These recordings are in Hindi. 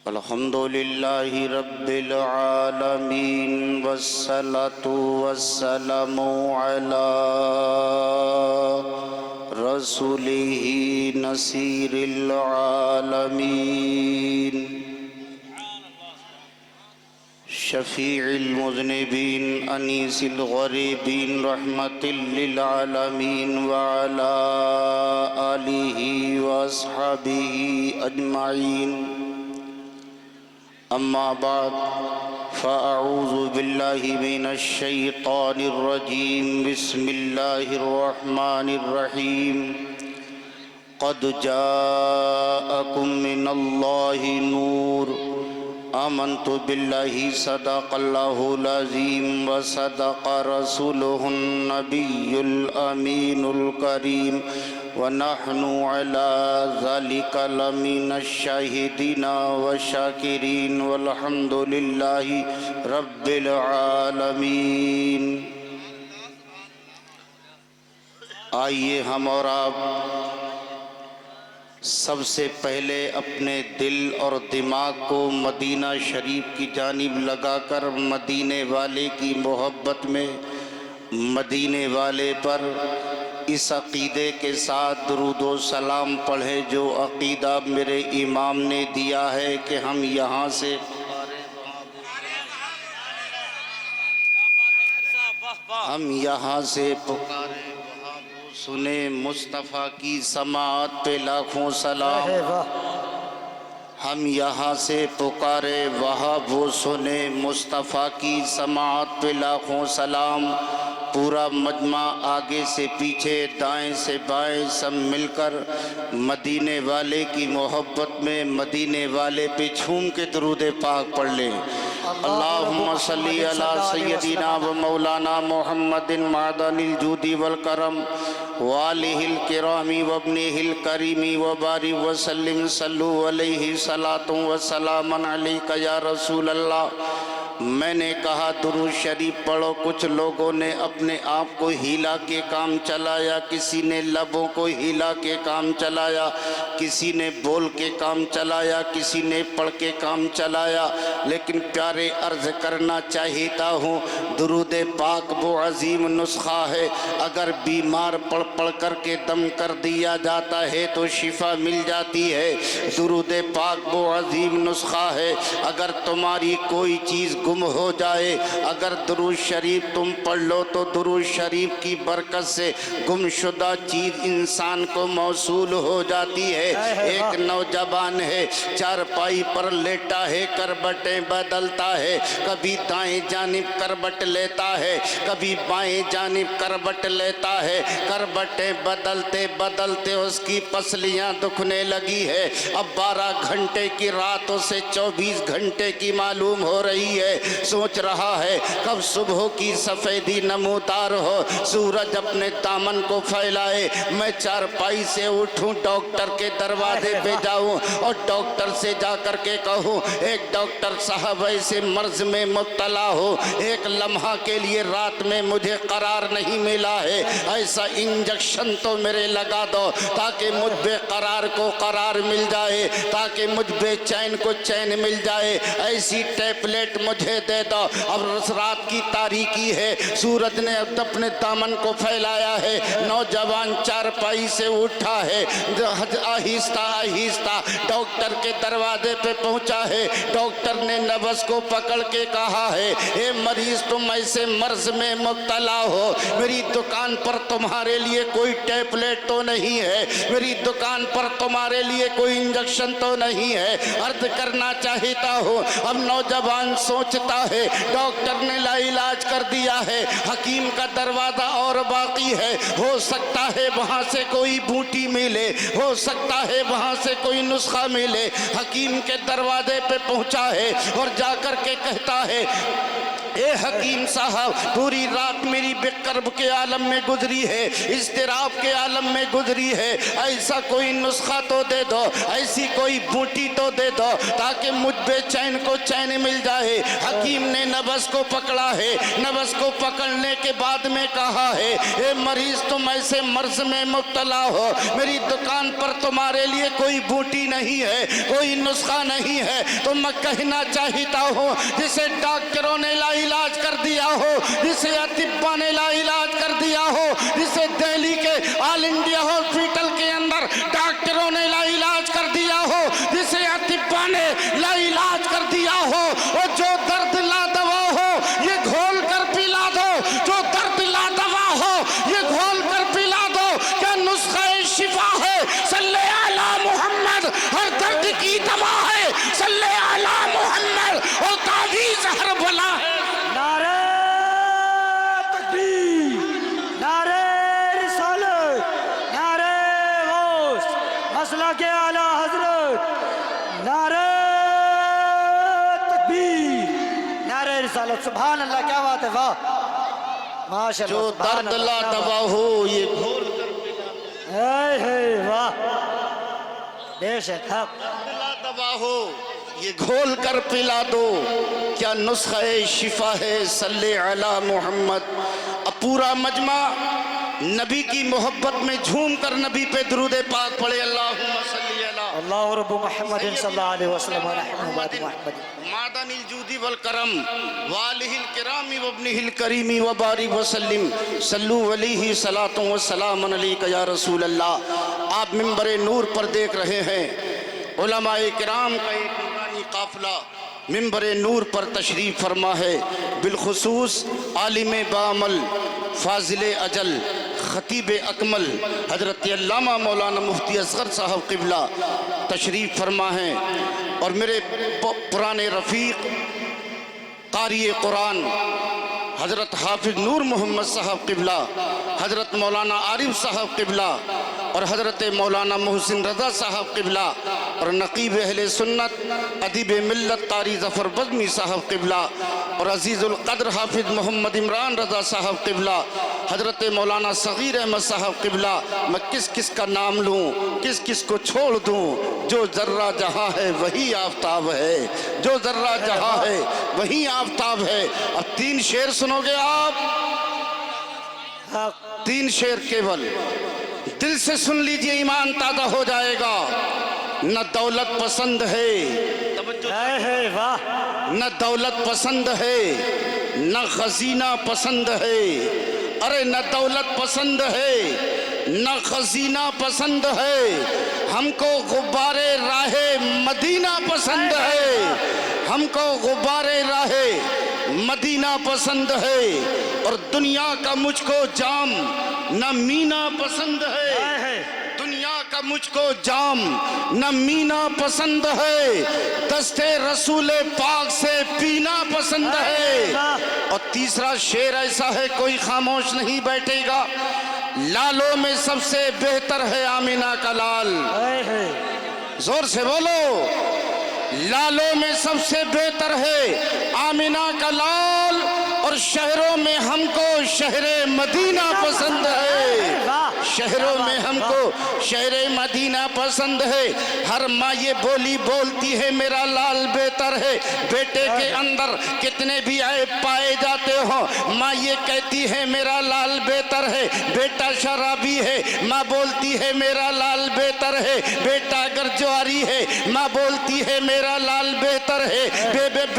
अल्हम्दुलिल्लाहि रब्बिल आलमीन वस्सलातु वस्सलामु अला रसूलिही नसीरिल आलमीन शफीइल मुज़निबीन अनीसिल गरीबीन रहमतिल लिल आलमीन व अला आलिहि व अस्हाबिहि अजमाइन। अम्मा बाद फ़अऊज़ु बिल्लाहि मिनश शैतानिर रजीम। बिस्मिल्लाहिर रहमानिर रहीम। क़द जाअकुम मिनल्लाहि नूर आमन्तु बिल्लाहि सदक़ल्लाहुल अज़ीम व सदक़ रसूलुहुन नबियुल अमीनुल करीम व नहनु अला ज़ालिका लमिनश शाहिदीना व शाकिरीन वल्हम्दुलिल्लाहि रब्बिल आलमीन। आइए हम और आप सबसे पहले अपने दिल और दिमाग को मदीना शरीफ की जानिब लगाकर मदीने वाले की मोहब्बत में मदीने वाले पर इस अक़ीदे के साथ दुरूद व सलाम पढ़े जो अक़ीदा मेरे इमाम ने दिया है कि हम यहाँ से पुकारे सुने मुस्तफ़ा की समाअत पे लाखों सलाम। हम यहाँ से पुकारे वहाँ वो सुने मुस्तफ़ा की समाअत पे लाखों सलाम। पूरा मजमा आगे से पीछे दाएं से बाएं सब मिलकर मदीने वाले की मोहब्बत में मदीने वाले पे झूम के दुरूद पाक पढ़ लें। अल्लाहुम्मा सल्ली अला सय्यदिना व मौलाना मुहम्मदिन मादनिल जूदी वल करम वालिहिल किरामी वब्निहिल करीमी व बारिक व सल्लिम सल्लु अलैहि सलातु व सलामन अलैका या रसूल अल्लाह। मैंने कहा दुरूद शरीफ पढ़ो। कुछ लोगों ने अपने आप को हिला के काम चलाया, किसी ने लबों को हिला के काम चलाया, किसी ने बोल के काम चलाया, किसी ने पढ़ के काम चलाया। लेकिन प्यारे अर्ज करना चाहता हूँ दुरूद पाक वो अजीम नुस्खा है। अगर बीमार पढ़ पढ़ कर के दम कर दिया जाता है तो शिफा मिल जाती है। दुरूद पाक वो अजीम नुस्खा है। अगर तुम्हारी कोई चीज़ गुम हो जाए, अगर दुरूद शरीफ तुम पढ़ लो तो दुरूद शरीफ की बरकत से गुमशुदा चीज़ इंसान को मौसूल हो जाती है। एक नौजवान है, चारपाई पर लेटा है, करबटें बदलता है, कभी दाएं जानिब करबट लेता है, कभी बाएं जानिब करबट लेता है। करबटें बदलते बदलते उसकी पसलियां दुखने लगी है। अब 12 घंटे की रातों से 24 घंटे की मालूम हो रही है। सोच रहा है कब सुबह की सफ़ेदी नमूदार हो, सूरज अपने दामन को फैलाए, मैं चारपाई से उठूं, डॉक्टर के दरवाजे पे जाऊं और डॉक्टर से जा कर के कहूं एक डॉक्टर साहब ऐसे मर्ज में मुब्तला हो, एक लम्हा के लिए रात में मुझे करार नहीं मिला है, ऐसा इंजेक्शन तो मेरे लगा दो ताकि मुझ बेकरार को करार मिल जाए, ताकि मुझ बेचैन को चैन मिल जाए, ऐसी टैबलेट मुझे दे दो। अब रात की तारीकी है, सूरज ने अपने दामन को फैलाया है, नौजवान चारपाई से उठा है, आहिस्ता आहिस्ता डॉक्टर के दरवाजे पे पहुंचा है। डॉक्टर ने नब्ज़ को पकड़ के कहा है, ए मरीज तुम ऐसे मर्ज में मुब्तला हो, मेरी दुकान पर तुम्हारे लिए कोई टैबलेट तो नहीं है, मेरी दुकान पर तुम्हारे लिए कोई इंजेक्शन तो नहीं है, अर्ज करना चाहता हूँ। अब नौजवान सोचता है डॉक्टर ने लाइलाज कर दिया है, हकीम का दरवाज़ा और बाकी है, हो सकता है वहाँ से कोई बूटी मिले, हो सकता है वहाँ से कोई नुस्खा मिले। हकीम के दरवाजे पे पहुँचा है और जाकर के कहता है ए हकीम साहब, पूरी रात मेरी बेकर्ब के आलम में गुजरी है, इस्तिराब के आलम में गुजरी है। ऐसा कोई नुस्खा तो दे दो, ऐसी कोई बूटी तो दे दो ताकि मुझ बेचैन को चैन मिल जाए। हकीम ने नब्ज़ को पकड़ा है, नब्ज़ को पकड़ने के बाद में कहा है, ए मरीज तुम ऐसे मर्ज में मुब्तला हो, मेरी दुकान पर तुम्हारे लिए कोई बूटी नहीं है, कोई नुस्खा नहीं है। तो मैं कहना चाहता हूँ, जिसे डॉक्टरों ने लाइलाज कर दिया हो, जिसे अतिब्बा ने लाइलाज कर दिया हो, जिसे दिल्ली के ऑल इंडिया हॉस्पिटल के अंदर डॉक्टरों ने लाइलाज कर दिया हो, जिसे अतिब्बा ने लाइलाज कर दिया हो, और जो दर्द ला दवा हो ये घोल कर पिला दो, जो दर्द ला दवा हो ये घोल कर पिला दो। क्या नुस्खा शिफा है? सल्ले अला मोहम्मद। हर दर्द की दवा है, सल्ले अला मोहम्मद। और तावीज़ हर बला है। नारे तकबीर, नारे रिसालत, नारे गौस, मसला के आला हजरत, नारे तकबीर, नारे रिसालत। सुभान अल्लाह, क्या बात है, वाह माशाअल्लाह। जो दर्द ला दवा हो ये घोल कर वाह, बेशक हक। ला दवा हो ये घोल कर पिला दो। क्या नुस्खा शिफा है? सल्ले अला मोहम्मद। अब पूरा मजमा नबी की मोहब्बत में झूम कर नबी पे दुरूद पाक पढ़े। अल्लाहुम्मा सल्ली अला अल्लाहु रब्बु मुहम्मदिन सल्लल्लाहु अलैहि वसल्लम व रहमतुल्लाहि मुहम्मद मादनिल जूदी वल करम वालिहिल किरामी व इब्निहिल करीमी व बारिक व सल्लिम सल्लु अलैहि सलातु व सलाम अलैका या रसूल अल्लाह। आप मिंबर नूर पर देख रहे हैं, उलमाए किराम का एक नूरानी काफिला मिंबर नूर पर तशरीफ़ फरमा है। बिलखुसूस आलिम बामल फाजिल अजल खतीब अकमल हज़रत अल्लामा मौलाना मुफ्ती असगर साहब क़िबला तशरीफ़ फरमा है। और मेरे पुराने रफ़ीक कारी कुरान हज़रत हाफिज़ नूर मोहम्मद साहब क़िबला, हज़रत मौलाना आरिफ साहब क़िबला और हज़रत मौलाना मोहसिन रज़ा साहब क़िबला और नक़ीब अहले सुन्नत अदीब मिल्लत कारी ज़फ़र बज़मी साहब क़िबला और अज़ीज़ुल क़द्र हाफिज़ मोहम्मद इमरान रज़ा साहब क़िबला, हज़रत मौलाना सग़ीर अहमद साहब क़िबला। मैं किस किस का नाम लूँ, किस किस को छोड़ दूँ? जो ज़र्रा जहाँ है वही आफ्ताब है, जो ज़र्रा जहाँ है वही आफ्ताब है। अब 3 शेर सुनोगे आप, 3 शेर केवल दिल से सुन लीजिए, ईमान ताज़ा हो जाएगा। न दौलत पसंद है, वाह, न दौलत पसंद है, न खजीना पसंद है। अरे न दौलत पसंद है, न खजीना पसंद है, हमको गुब्बारे राहे मदीना पसंद है, हमको गुब्बारे राहे मदीना पसंद है। और दुनिया का मुझको जाम न मीना पसंद है, दुनिया का मुझको जाम न मीना पसंद है, दस्ते रसूले पाक से पीना पसंद है। और तीसरा शेर ऐसा है कोई खामोश नहीं बैठेगा, लालों में सबसे बेहतर है आमिना का लाल। जोर से बोलो, लालों में सबसे बेहतर है आमिना का लाल। और शहरों में हमको शहरे मदीना पसंद है, शहरों में हमको शहरे मदीना पसंद है। हर माँ ये बोली बोलती है मेरा लाल बेहतर है। बेटे के अंदर कितने भी आए पाए जाते हो, माँ ये कहती है मेरा लाल बेहतर है। बेटा शराबी है, माँ बोलती है मेरा लाल बेहतर है। बेटा अगर ज्वारी है, माँ बोलती है मेरा लाल बेहतर है।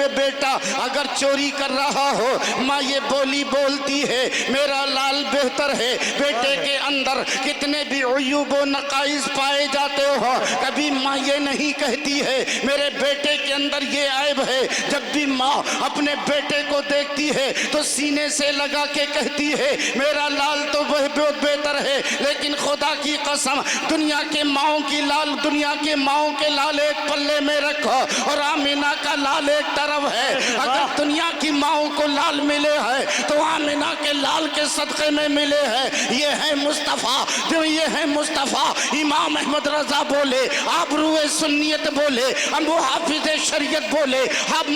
बेटा अगर चोरी कर रहा हो, माँ ये बोली बोलती है मेरा लाल बेहतर है। बेटे के अंदर कितने भी उयूब व नकाइस पाए जाते हो, कभी माँ ये नहीं कहती है मेरे बेटे के अंदर ये ऐब है। जब भी माँ अपने बेटे को देखती है तो सीने से लगा के कहती है मेरा लाल तो वह बहुत बेहतर है। लेकिन खुदा की कसम, दुनिया के माओं की लाल, दुनिया के माओं के लाल एक पल्ले में रखो और आमिना का लाल एक तरफ है। अगर दुनिया की माओं को लाल मिले है तो आमिना के लाल के सदक़े में मिले हैं। ये है मुस्तफ़ा मुस्तफ़ा, जो ये है मुस्तफ़ा। इमाम अहमद रजा बोले, आप रूए सुन्नियत बोले, अबू हाफिज शरीयत बोले, आप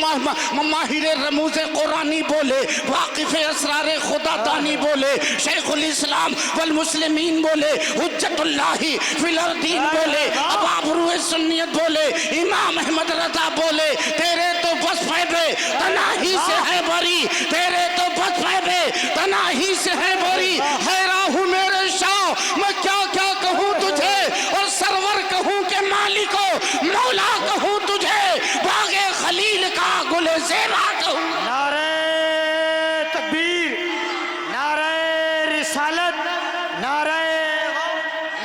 माहिर रमूज़ कुरानी बोले, वाकिफ असरार खुदा दानी बोले, शेखुल इस्लाम वल मुस्लिमीन बोले, हुज्जतुल्लाहि फिल अर्दीन बोले, अब आप रूए सुन्नियत बोले, इमाम अहमद रजा बोले, तेरे तो बस फैबे तनाही से है बरी, तेरे तो बस फैबे तनाही से है बरी। हैरान हूँ मेरे शाह, मैं क्या क्या कहूँ तुझे, और सरवर कहूँ के मालिको, मौला कहूँ तुझे, बागे खलील का गुले ज़ेबा कहूँ। नारे तकबीर, नारे रिसालत, नारे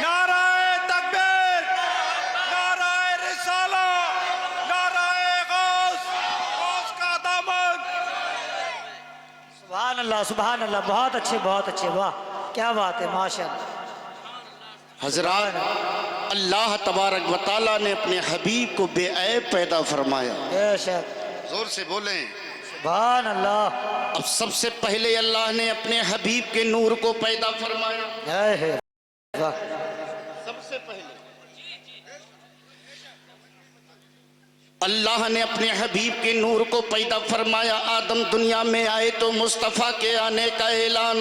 नाराए तकबीर, नाराए रिसाला, नाराए गौस, गौस का दामन। सुभान अल्लाह, सुभान अल्लाह। बहुत अच्छे, वाह क्या बात है, माशाअल्लाह। हजरात, अल्लाह तबारक व तआला ने अपने हबीब को बेऐब पैदा फरमाया। बेशक, जोर से बोलें। सुभान अल्लाह। अब सबसे पहले अल्लाह ने अपने हबीब के नूर को पैदा फरमाया। जय है, वाह। सबसे पहले अल्लाह ने अपने हबीब के नूर को पैदा फरमाया। आदम दुनिया में आए तो मुस्तफ़ा के आने का ऐलान,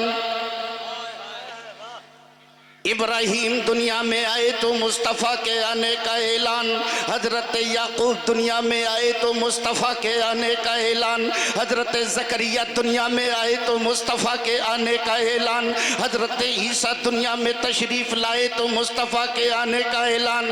इब्राहीम दुनिया में आए तो मुस्तफ़ा के आने का ऐलान, हजरत याकूब दुनिया में आए तो मुस्तफ़ा के आने का ऐलान, हजरत ज़करिया दुनिया में आए तो मुस्तफ़ा के आने का ऐलान, हजरत ईसा दुनिया में तशरीफ़ लाए तो मुस्तफ़ा के आने का ऐलान।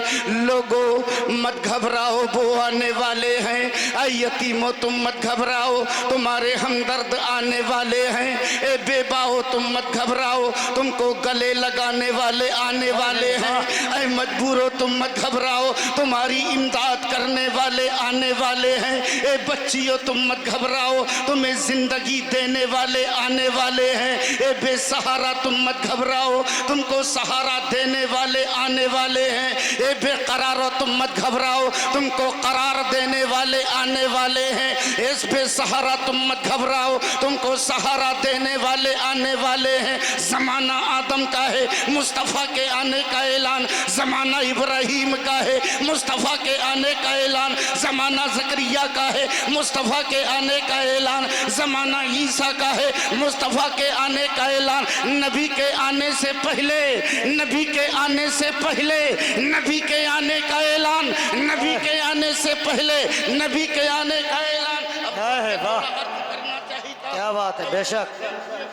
लोगो मत घबराओ, वो आने वाले हैं। ऐ यतीमो तुम मत घबराओ, तुम्हारे हमदर्द आने वाले हैं। ए बेबाओ तुम मत घबराओ, तुमको गले लगाने वाले आने वाले हैं। ऐ मजबूरो तुम मत घबराओ, तुम्हारी इमदाद करने वाले आने वाले हैं। ए बच्चियों तुम मत घबराओ, तुम्हें जिंदगी देने वाले आने वाले हैं। ए बेसहारा तुम मत घबराओ, तुमको सहारा देने वाले आने वाले हैं। ए बेकरारो तुम मत घबराओ, तुमको करार देने वाले आने वाले हैं। इस बेसहारा तुम मत घबराओ, तुमको सहारा देने वाले आने वाले हैं। जमाना आदम का है, मुस्तफ़ा के आने का ऐलान। ज़माना इब्राहीम का है, मुस्तफ़ा के आने का ऐलान। ज़माना ज़करिया का है, मुस्तफ़ा के आने का ऐलान। ज़माना ईसा का है, मुस्तफ़ा के आने का ऐलान। नबी के आने से पहले, नबी के आने से पहले, नबी के आने का ऐलान, नबी के आने से पहले, नबी के आने का ऐलान। जय है, वाह करना चाहिए, क्या बात है, बेशक।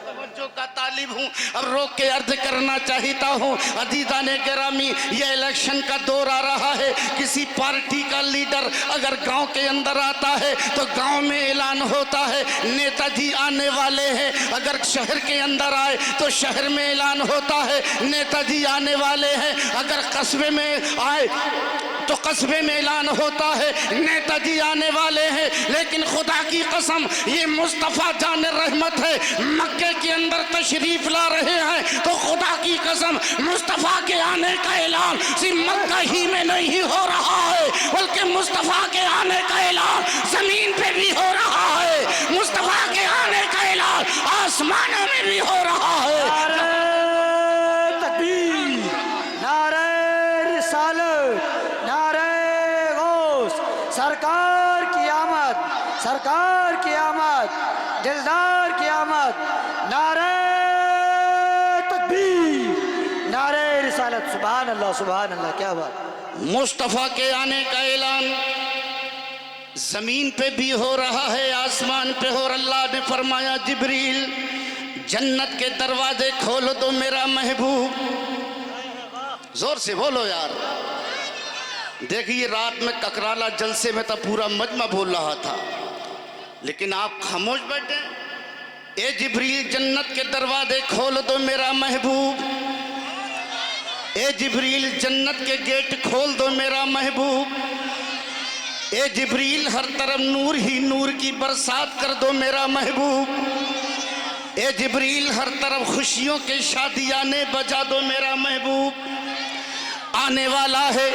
तवज्जो का तालिब हूँ, अब रोक के अर्ज करना चाहता हूँ। अजीज़ाने गिरामी, ये इलेक्शन का दौर आ रहा है। किसी पार्टी का लीडर अगर गांव के अंदर आता है तो गांव में ऐलान होता है नेताजी आने वाले हैं। अगर शहर के अंदर आए तो शहर में ऐलान होता है नेताजी आने वाले हैं। अगर कस्बे में आए तो कस्बे में ऐलान होता है नेताजी आने वाले हैं। लेकिन खुदा की कसम, ये मुस्तफ़ा जान रहमत है, मक्के के अंदर तशरीफ ला रहे हैं तो खुदा की कसम मुस्तफ़ा के आने का ऐलान सिर्फ मक्का ही में नहीं हो रहा है, बल्कि मुस्तफ़ा के आने का ऐलान जमीन पे भी हो रहा है। मुस्तफ़ा के आने का ऐलान आसमानों में भी हो रहा है। नारे तकबीर, नारे रिसालत, नारे गौस, सरकार की आमद, सरकार की आमद, दिलदार की आमद। नारे तकबीर, नारे रिसालत। सुभान अल्लाह, सुभान अल्लाह, क्या बात। मुस्तफ़ा के आने का ऐलान जमीन पे भी हो रहा है, आसमान पे हो। अल्लाह ने फरमाया, जिब्रील जन्नत के दरवाजे खोलो तो मेरा महबूब। जोर से बोलो यार। देखिए, रात में ककराला जलसे में तो पूरा मजमा बोल रहा था, लेकिन आप खामोश बैठे। ए जिब्रील जन्नत के दरवाजे खोल दो मेरा महबूब। ए जिब्रील जन्नत के गेट खोल दो मेरा महबूब। ए जिब्रील हर तरफ नूर ही नूर की बरसात कर दो मेरा महबूब। ए जिब्रील हर तरफ खुशियों के शादियाने बजा दो मेरा महबूब। आने वाला है।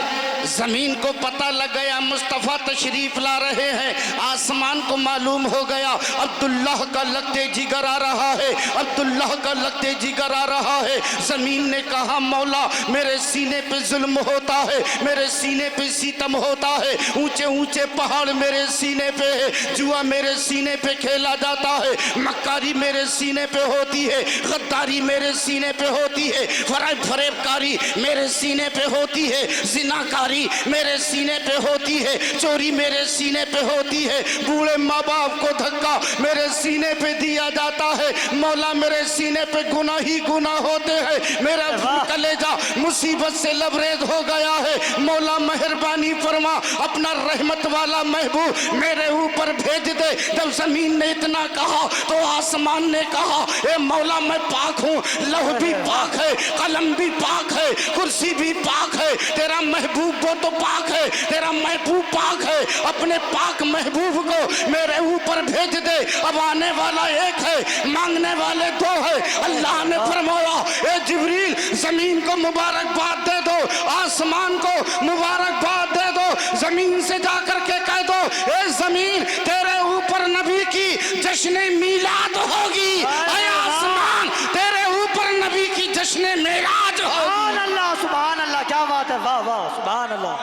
जमीन को पता लग गया मुस्तफ़ा तशरीफ ला रहे हैं। आसमान को मालूम हो गया अब्दुल्लाह का लगते जिगर आ रहा है, अब्दुल्लाह का लगते जिगर आ रहा है। जमीन ने कहा मौला मेरे सीने पे जुल्म होता है, मेरे सीने पे सितम होता है, ऊंचे ऊंचे पहाड़ मेरे सीने पे है, जुआ मेरे सीने पे खेला जाता है, मक्कारी मेरे सीने पे होती है, गद्दारी मेरे सीने पे होती है, फरेबकारी मेरे सीने पे होती है, जिनाकारी मेरे सीने पे होती है, चोरी मेरे सीने पे होती है, बूढ़े माँ बाप को धक्का मेरे सीने पे दिया जाता है। मौला मेरे सीने पे गुनाह ही गुनाह होते हैं, मेरा कलेजा मुसीबत से लबरेज हो गया है। मौला मेहरबानी फरमा, अपना रहमत वाला महबूब मेरे ऊपर भेज दे। जब जमीन ने इतना कहा तो आसमान ने कहा ए मौला मैं पाक हूँ, लौह भी पाक है, कलम भी पाक है, कुर्सी भी पाक है, तेरा महबूब वो तो पाक है, तेरा महबूब पाक है। अपने पाक महबूब को मेरे ऊपर भेज दे। अब आने वाला एक है, मांगने वाले दो है। अल्लाह ने फरमाया ए जिब्रील जमीन को मुबारकबाद दे दो, आसमान को मुबारकबाद दे दो, जमीन से जाकर के कह दो ए जमीन तेरे ऊपर नबी की जश्न मीलाद होगी, ऐ आसमान तेरे ऊपर नबी की जश्न मेराज होगी। सुभान अल्लाह, सुभान अल्लाह, क्या बात है, वाह वाह, सुभान अल्लाह,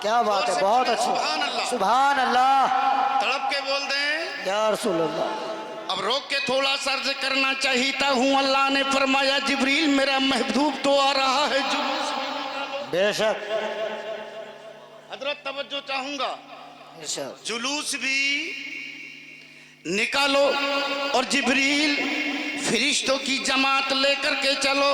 क्या बात है, बहुत अच्छी, सुभान अल्लाह। तड़प के बोल दें या रसूल अल्लाह। अब रोक के थोड़ा सा अर्ज करना चाहिए हूँ। अल्लाह ने फरमाया जिब्रील मेरा महबूब तो आ रहा है जुलूस। बेशक हजरत तवज्जो चाहूंगा, बेशक जुलूस भी निकालो और जिब्रील फरिश्तों की जमात लेकर के चलो,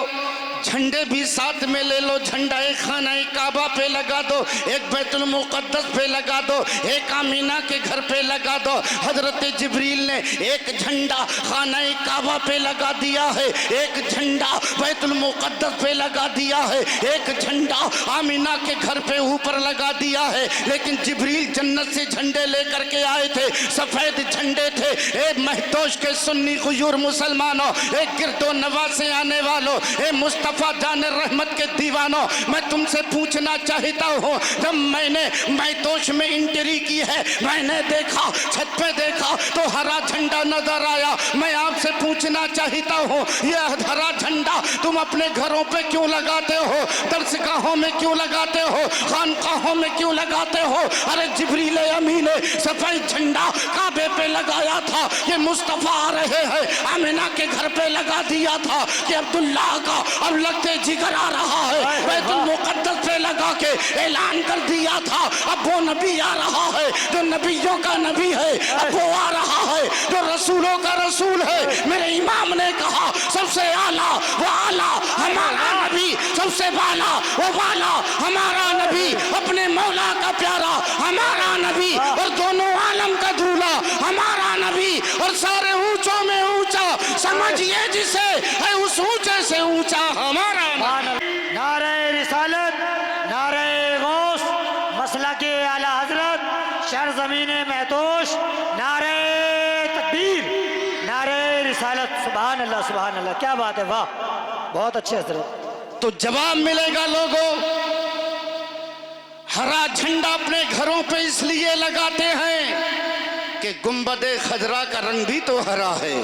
झंडे भी साथ में ले लो, झंडा एक खाना काबा पे लगा दो, एक बैतुल मुक़द्दस पे लगा दो, एक आमीना के घर पे लगा दो। हजरत जिब्रील ने एक झंडा खाना काबा पे लगा दिया है, एक झंडा बैतुल मुक़द्दस पे लगा दिया है, एक झंडा आमीना के घर पे ऊपर लगा दिया है। लेकिन जिब्रील जन्नत से झंडे लेकर के आए थे, सफेद झंडे थे। ए महतोश के सुन्नी गुयूर मुसलमानों, एक गिरदो नवा से आने वालों, ए मुस्तफा जाने रहमत के दीवानों, मैं तुमसे पूछना चाहता हूँ, जब मैंने महतोश में एंट्री की है, मैंने देखा छत पे देखा तो हरा झंडा नजर आया। मैं आपसे पूछना चाहता हूँ यह हरा झंडा तुम अपने घरों पे क्यों लगाते हो, दरसगाहों में क्यों लगाते हो, खानकाहों में क्यों लगाते हो? अरे जिब्रील अमीन ने सफेद झंडा काबे पे लगाया था, ये मुस्तफा आ रहे हैं, आमिना के घर पे लगा दिया था कि अब्दुल्ला का अब लगते जिगर आ रहा है, बैतुल मुक़द्दस पे लगा के ऐलान कर दिया था अब वो नबी आ रहा है जो नबियों का नबी है, अब वो आ रहा है जो रसूलों का रसूल है। मेरे इमाम ने कहा सबसे आला वो आला हमारा नबी, सबसे वाला वो वाला हमारा नबी, अपने मौला का प्यारा हमारा नबी, और दोनों आलम का दूल्हा हमारा नबी, और सारे ऊंचों में ऊंचा समझिए जिसे है उस ऊंचे से ऊंचा हमारा नबी। नारे रिसालत, नारे गौस, मसला के आला हजरत, शहर ज़मीने महतोश, नारे तकबीर, नारे रिसालत, सुभान अल्लाह, सुभान अल्लाह, क्या बात है, वाह, बहुत अच्छे हजरत। तो जवाब मिलेगा लोगों, हरा झंडा अपने घरों पे इसलिए लगाते हैं कि गुंबदे खजरा का रंग भी तो हरा है,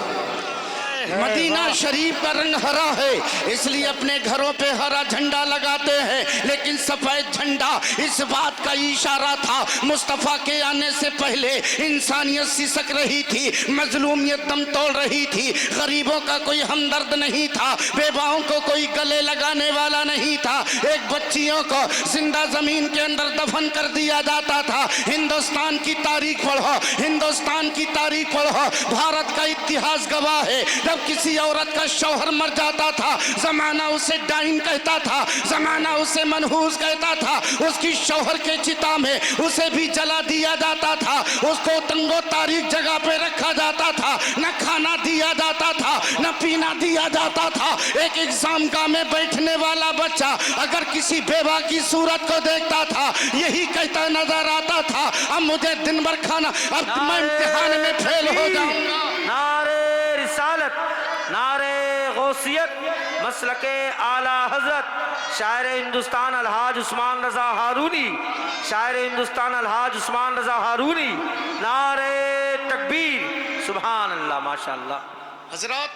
मदीना शरीफ का रंग हरा है, इसलिए अपने घरों पे हरा झंडा लगाते हैं। लेकिन सफेद झंडा इस बात का इशारा था, मुस्तफ़ा के आने से पहले इंसानियत सिसक रही थी, मजलूमियत दम तोड़ रही थी, गरीबों का कोई हमदर्द नहीं था, बेवाओं को कोई गले लगाने वाला नहीं था, एक बच्चियों को जिंदा जमीन के अंदर दफन कर दिया जाता था। हिंदुस्तान की तारीख पढ़ो, हिंदुस्तान की तारीख पढ़ो, भारत का इतिहास गवाह है, जब किसी औरत का शौहर मर जाता था, जमाना उसे डाइन कहता था, जमाना उसे मनहूस कहता था, उसकी शौहर के चिता में उसे भी जला दिया जाता था, उसको तंगो तारीख जगह पे रखा जाता था, न खाना दिया जाता था, न पीना दिया जाता था। एक एग्जाम का में बैठने वाला बच्चा अगर किसी बेवा की सूरत को देखता था, यही कहता नजर आता था अब मुझे दिन भर खाना, अब मैं इम्तिहान में फेल हो जाऊंगा। नारे रिसालत, नारे गौसियत मसलके आला हजरत शायर हिंदुस्तान अलहाज उस्मान रजा हारूनी, शायर हिंदुस्तान अलहाज उस्मान रजा हारूनी। नारे तकबीर, सुभान अल्लाह, माशाअल्लाह। हजरत,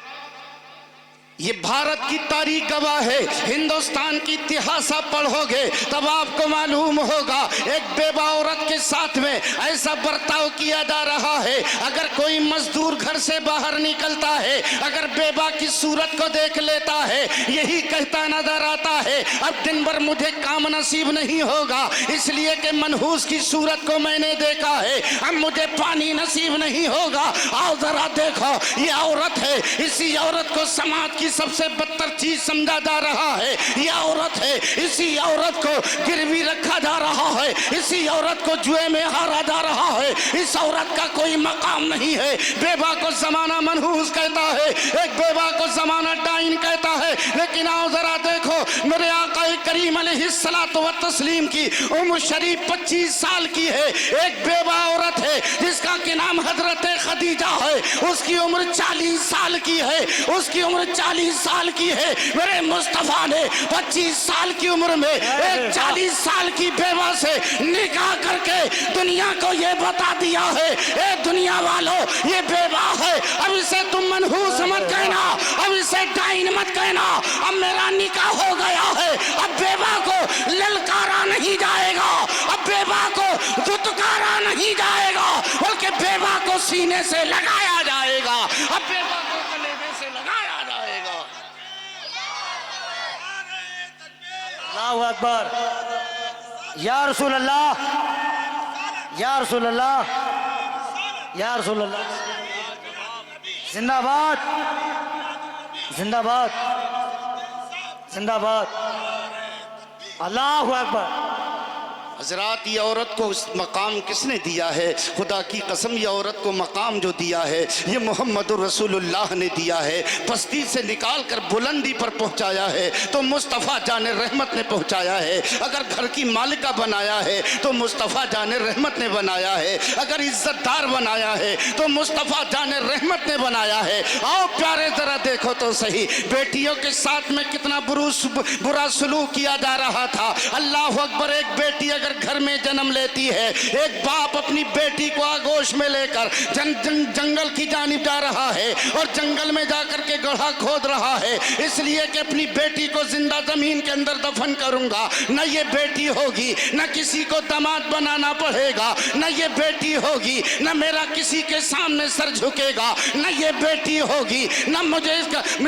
ये भारत की तारीख गवाह है। हिंदुस्तान की इतिहास आप पढ़ोगे तब आपको मालूम होगा एक बेवा औरत के साथ में ऐसा बर्ताव किया जा रहा है। अगर कोई मजदूर घर से बाहर निकलता है, अगर बेवा की सूरत को देख लेता है, यही कहता नजर आता है अब दिन भर मुझे काम नसीब नहीं होगा, इसलिए कि मनहूस की सूरत को मैंने देखा है, अब मुझे पानी नसीब नहीं होगा। आओ जरा देखो, ये औरत है, इसी औरत को समाज की सबसे बदतर चीज समझा जा रहा है। ये औरत है, इसी औरत को गिरवी रखा जा रहा है, इसी औरत को जुए में हारा जा रहा है। इस औरत का कोई मकाम नहीं है। बेवा को जमाना मनहूस कहता है, एक बेवा को जमाना डाइन कहता है। लेकिन आओ जरा देखो, मेरे आका करीम अलैहिस्सलातु व तस्लीम की उम्र शरीफ 25 साल की है। एक बेवा औरत है जिसका कि नाम हजरत खदीजा है, उसकी उम्र 40 साल की है, उसकी उम्र 40 साल की है। मेरे मुस्तफा ने 25 साल की उम्र में एक 40 साल की बेवा से निकाह करके दुनिया को ये बता दिया है, ए दुनिया वालों, ये बेवा है, अब इसे तुम मनहूस मत कहना, अब इसे डाइन मत कहना, अब मेरा निकाह हो गया है। अब बेवा को ललकारा नहीं जाएगा, अब बेवा को धुतकारा नहीं जाएगा, बल्कि बेवा को सीने से लगाया जाएगा, अब बेवा को कलेजे से लगाया जाएगा। अल्लाहु अकबर। या रसूल अल्लाह, या रसूल अल्लाह, या रसूल अल्लाह। जिंदाबाद, जिंदाबाद, जिंदाबाद। अल्लाहु अकबर। हजरात, ये औरत को उस मकाम किसने दिया है? खुदा की कसम, ये औरत को मकाम जो दिया है ये मोहम्मदुर रसूलुल्लाह ने दिया है। पस्ती से निकाल कर बुलंदी पर पहुंचाया है तो मुस्तफ़ा जाने रहमत ने पहुंचाया है। अगर घर की मालिका बनाया है तो मुस्तफ़ा जाने रहमत ने बनाया है। अगर इज्जतदार बनाया है तो मुस्तफ़ा जाने रहमत ने बनाया है। आओ प्यारे, जरा देखो तो सही, बेटियों के साथ में कितना बुरा सलूक किया जा रहा था। अल्लाह अकबर। एक बेटी अगर घर में जन्म लेती है, एक बाप अपनी बेटी को आगोश में लेकर जंगल की जानिब जा रहा है और जंगल में जाकर के गड्ढा खोद रहा है, इसलिए कि अपनी बेटी को जिंदा जमीन के अंदर दफन करूंगा। न ये बेटी होगी, न किसी को दामाद बनाना पड़ेगा, न ये बेटी होगी, न मेरा किसी के सामने सर झुकेगा, न ये बेटी होगी, न मुझे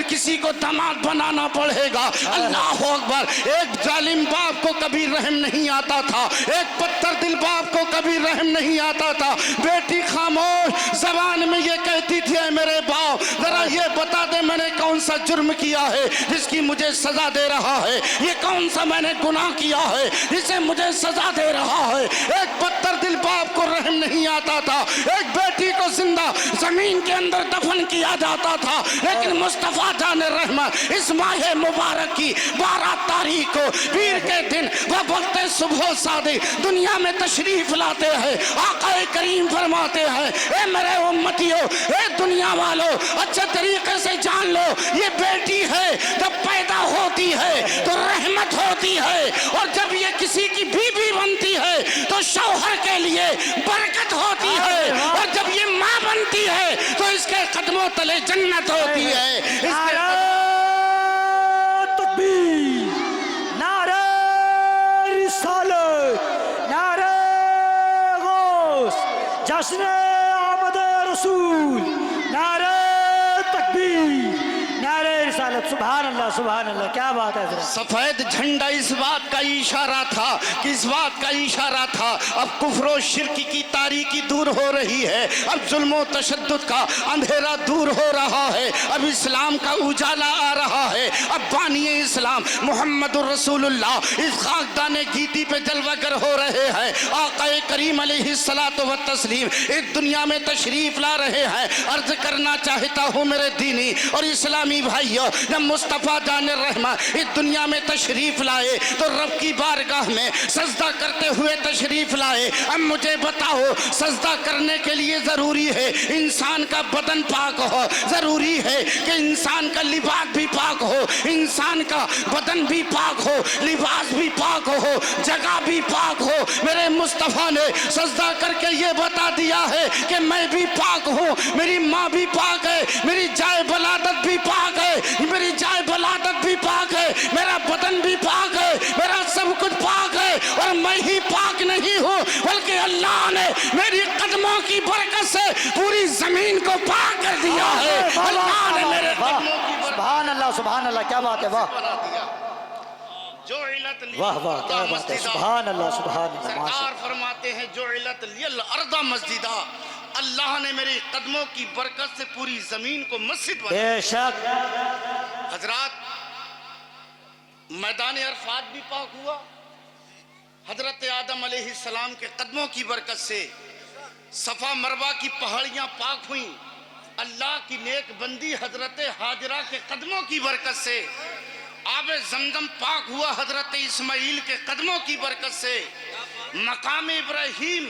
किसी को दामाद बनाना पड़ेगा। अल्लाह अकबर। एक जालिम बाप को कभी रहम नहीं आता था, एक पत्थर दिल बाप को कभी रहम नहीं आता था। बेटी खामोश जबान में ये कहती थी, मेरे बाप जरा ये बता दे मैंने कौन सा जुर्म किया है जिसकी मुझे सजा दे रहा है, ये कौन सा मैंने गुनाह किया है जिसे मुझे सजा दे रहा है। एक पत्थर दिल बाप को रहम नहीं आता था, एक बेटी को जिंदा जमीन के अंदर दफन किया जाता था। लेकिन मुस्तफा जाने रहमत इस माह मुबारक की 12 तारीख को पीर के दिन वह वक्त सुबह सादिक दुनिया में तशरीफ लाते हैं। आका करीम फरमाते हैं, ए मेरे उम्मतियों, ए दुनिया वालों, अच्छे तरीके से जान लो, ये बेटी है जब पैदा होती है तो रहमत होती है, और जब ये किसी की बीवी बनती है तो शौहर के लिए बरकत होती है, और जब ये माँ बनती है तो इसके कदमों तले जन्नत होती है। जश्न आमद रसूल, नारे तकबीर, नारे रिसालत। सुभान अल्लाह, सुभान अल्लाह। क्या बात है। सफेद झंडा इस बात का इशारा था, किस बात का इशारा था, अब कुफ्र और शिर्क की तारीकी दूर हो रही है, अब जुल्म और तशद्दुद का अंधेरा दूर हो रहा है, अब इस्लाम का उजाला आ रहा है। अब बानी इस्लाम मोहम्मदुर रसूलुल्लाह इस खाकदाने गीती पे जलवागर हो रहे हैं। आका करीम अलैहिस्सलातु व तस्लीम इस दुनिया में तशरीफ ला रहे हैं। अर्ज करना चाहता हूँ मेरे दीनी और इस्लामी भाइयों, जब मुस्तफ़ा जान रहमा इस दुनिया में तशरीफ लाए तो रब की बारगाह में सजदा करते हुए तशरीफ लाए। अब मुझे बताओ, सजदा करने के लिए ज़रूरी है इंसान का बदन पाक हो, ज़रूरी है कि इंसान का लिबास भी पाक हो, इंसान का बदन भी पाक हो, लिबास भी पाक हो, जगह भी पाक हो। मेरे मुस्तफ़ा ने सजदा करके ये बता दिया है कि मैं भी पाक हूँ, मेरी माँ भी पाक है, मेरी जाए बलादत भी पाक है, मेरी जाए बलादत भी पाक है, मेरा बदन भी पाक है, मेरा सब कुछ पाक है। और मैं ही पाक नहीं हूँ बल्कि अल्लाह ने मेरी कदमों की बरकत से पूरी जमीन को पाक कर दिया है। अल्लाह ने मेरे कदमों की सुभान अल्लाह, सुभान अल्लाह, क्या बात है, वाह बना दिया। जो इलत वाह वाह, क्या बात है, सुभान अल्लाह, सुभान अल्लाह, सरकार माशाअल्लाह। फरमाते हैं जो इलत लियल अर्दा मस्जिदा, अल्लाह ने मेरे कदमों की बरकत से पूरी जमीन को मस्जिद बना। बेशक हजरात, मैदान अरफात भी पाक हुआ, हजरत आदम अलैहिस्सलाम के कदमों की बरकत से सफा मरवा की पहाड़ियां पाक हुई, अल्लाह की नेक बंदी हजरत हाजरा के कदमों की बरकत से आबे जमजम पाक हुआ, हजरत इस्माइल के कदमों की बरकत से मकाम इब्राहिम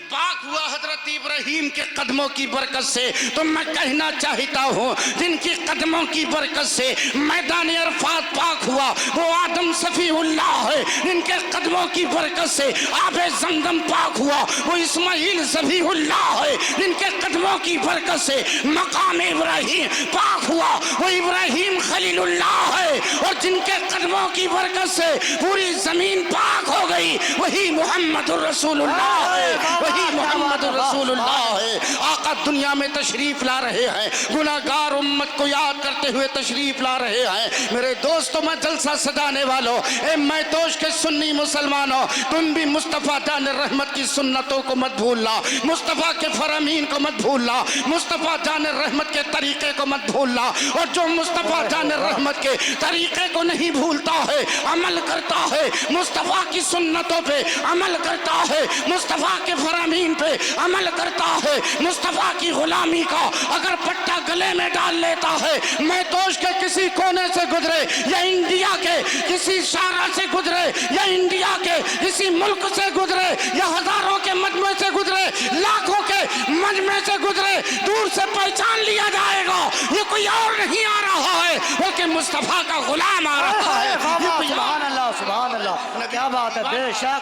पाक हुआ, हजरत इब्राहिम के कदमों की बरकत से। तो मैं कहना चाहता हूँ जिनकी कदमों की बरकत से मैदान अरफात पाक हुआ वो आदम सफ़ीउल्लाह है, जिनके कदमों की बरकत से आबे जमजम पाक हुआ वो इस्माइल ज़बीहुल्लाह है, जिनके कदमों की बरकत से मकाम इब्राहिम पाक हुआ वो इब्राहिम खलीलुल्लाह है, और जिनके कदमों की बरकत से पूरी जमीन पाक हो गई वही मुहम्मदुर रसूलुल्लाह है, वही मुहम्मदुर रसूलुल्लाह है। आका दुनिया में तशरीफ ला रहे हैं, गुनाहगार उम्मत को याद करते हुए तशरीफ ला रहे हैं। मेरे दोस्तों, मैं जलसा सजाने वालों, ए मैतोश के सुन्नी मुसलमानों, तुम भी मुस्तफ़ा जान रहमत की सुन्नतों को मत भूलना, मुस्तफ़ा के फरमीन को मत भूलना, मुस्तफ़ा जान रहमत के तरीके को मत भूलना। और जो मुस्तफ़ा जान रहमत के तरीके को नहीं भूलता है, अमल करता है, मुस्तफ़ा की सुन्नतों पे अमल करता है, मुस्तफ़ा के फरमीन पे अमल करता है, मुस्तफ़ा की गुलामी का अगर पट्टा गले में डाल लेता है, मैतोश के किसी कोने से गुजरे या इंडिया के किसी शारा से गुजरे या इंडिया के किसी मुल्क से गुजरे या हजारों के मजमे से गुजरे, लाखों के मजमे से गुजरे, दूर से पहचान लिया जाएगा ये कोई और नहीं आ रहा है बल्कि मुस्तफ़ा का गुलाम आ रहा है। सुभान अल्लाह, सुभान अल्लाह, क्या बात है, बेशक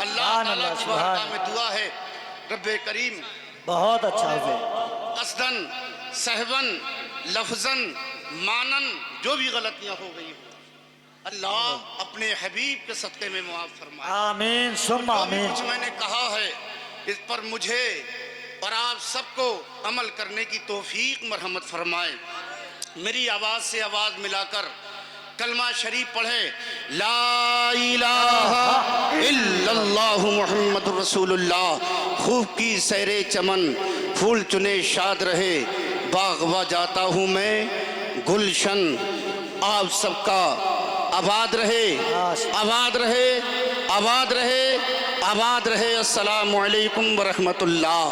अल्लाह ताला की बारगाह में दुआ है, रब्बे करीम बहुत अच्छा है। कसदन सहवन लफ्जन मानन जो भी गलतियां हो गई अल्लाह अपने हबीब के सदक़े में मुआफ़ फरमाए। आमीन सुम्मा आमीन। कुछ मैंने कहा है इस पर मुझे और आप सबको अमल करने की तौफीक मरहमत फरमाए। मेरी आवाज़ से आवाज़ मिलाकर कलमा शरीफ पढ़े, ला इलाहा इल्लल्लाहु मुहम्मदुर रसूलुल्लाह। खूब की सैरे चमन, फूल चुने शाद रहे, बागवा जाता हूँ मैं गुलशन। आप सबका आबाद रहे, आबाद रहे, आबाद रहे, आबाद रहे। अस्सलामु अलैकुम व रहमतुल्लाह।